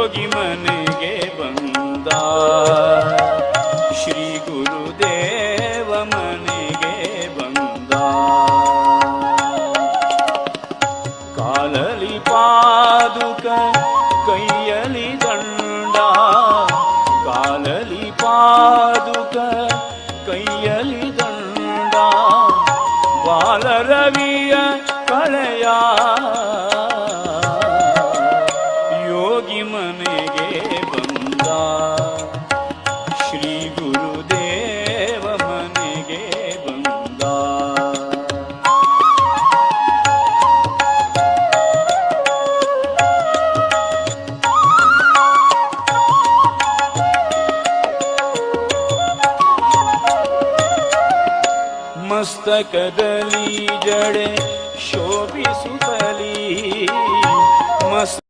ಯೋಗಿ ಮನೆಗೆ ಬಂದ. ಶ್ರೀ ಗುರುದೇವ ಮನೆಗೆ ಬಂದ. ಕಾಲಲಿ ಪಾದುಕ ಕೈಯಲಿ ದಂಡ, ಕಾಲಲಿ ಪಾದುಕ ಕೈಯಲಿ ದಂಡ, ಬಾಲರವಿಯ ಕಳೆಯ ಯೋಗಿ ಮನೆಗೆ ಬಂದ. ಶ್ರೀ ಗುರುದೇವ ಮನೆಗೆ ಬಂದ. ಮಸ್ತಕದಲ್ಲಿ ಜಡೆ ಶೋಭಿಸುತ್ತಲೀ